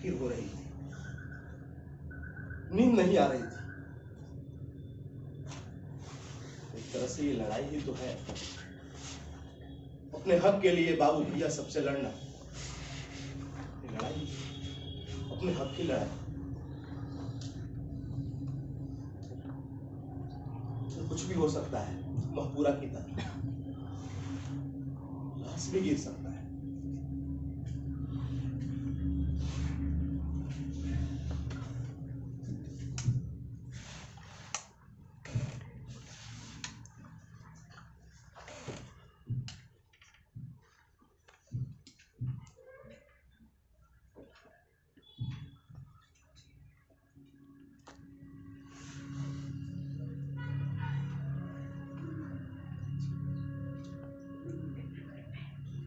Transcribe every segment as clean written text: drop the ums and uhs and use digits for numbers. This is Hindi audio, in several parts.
फिक्र हो रही थी, नींद नहीं आ रही थी। एक तरह से ये लड़ाई ही तो है, अपने हक के लिए बाबू भैया सबसे लड़ना। ये लड़ाई अपने हक की लड़ाई। तो कुछ भी हो सकता है, महपूरा की तरह लाश भी गिर सकता है।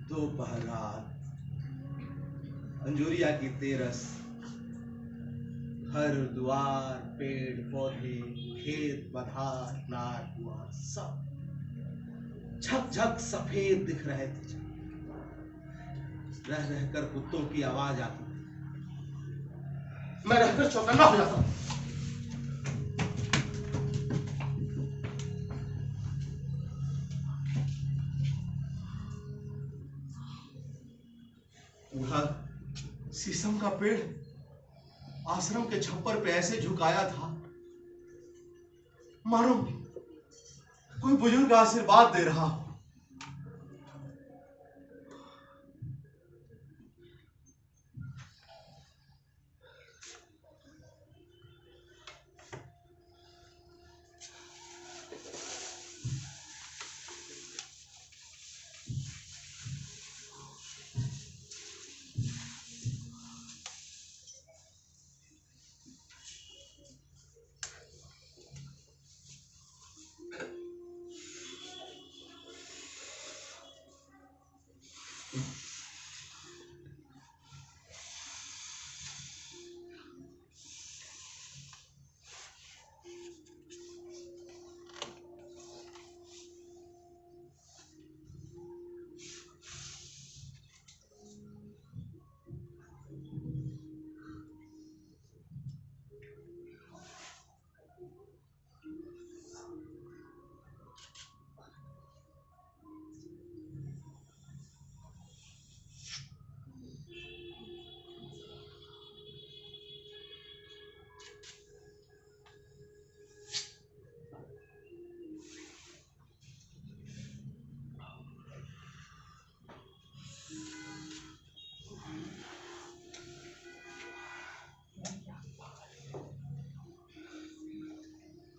दोपहर रात, अंजुरिया की तेरस, घर द्वार, पेड़ पौधे, खेत बधार, नार दुआर, सब झकझक सफेद दिख रहे थे। रह रहकर कुत्तों की आवाज आती थी, मैं रहकर चौकन्ना हो जाता। शीशम का पेड़ आश्रम के छप्पर पे ऐसे झुकाया था मानो कोई बुजुर्ग आशीर्वाद दे रहा हो।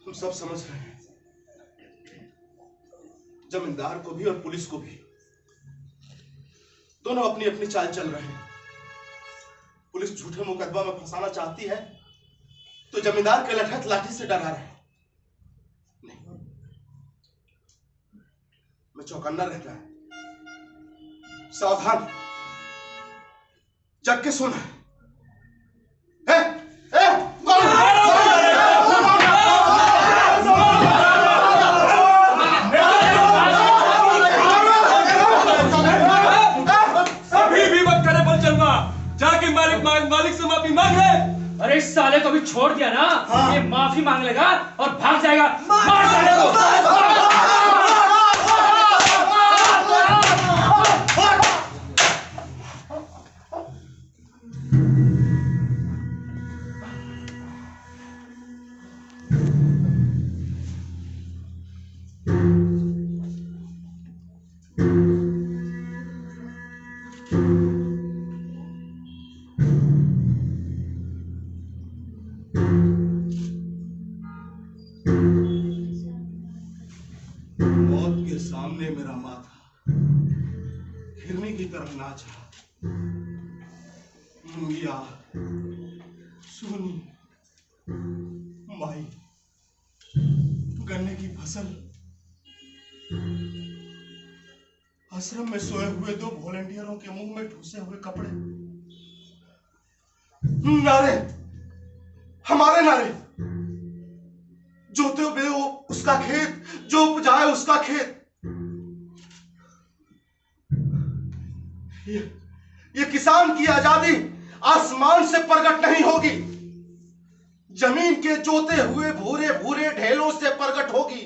हम सब समझ रहे हैं, जमींदार को भी और पुलिस को भी, दोनों अपनी अपनी चाल चल रहे हैं। पुलिस झूठे मुकदमा में फंसाना चाहती है तो जमींदार के लठत लाठी से डरा रहे हैं। नहीं, मैं चौकन्ना रहता है, सावधान, जग के सुना। मालिक से माफी मांग ले। अरे इस साले को भी छोड़ दिया ना, हाँ। ये माफी मांग लेगा और भाग जाएगा। मार साले को। सामने मेरा माथा हिरनी की तरफ नाचा, मुंगिया, सोनी, माई, गन्ने की फसल, आश्रम में सोए हुए दो वॉलंटियरों के मुंह में ठूसे हुए कपड़े, नारे, हमारे नारे, जोते बे उसका खेत, जो उपजाए उसका खेत। ये किसान की आजादी आसमान से प्रकट नहीं होगी, जमीन के जोते हुए भूरे भूरे ढेलों से प्रकट होगी।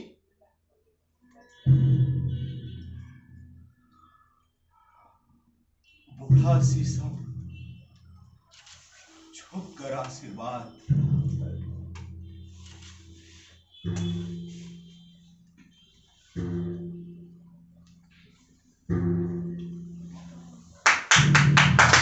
बूढ़ा शीशम झुक कर आशीर्वाद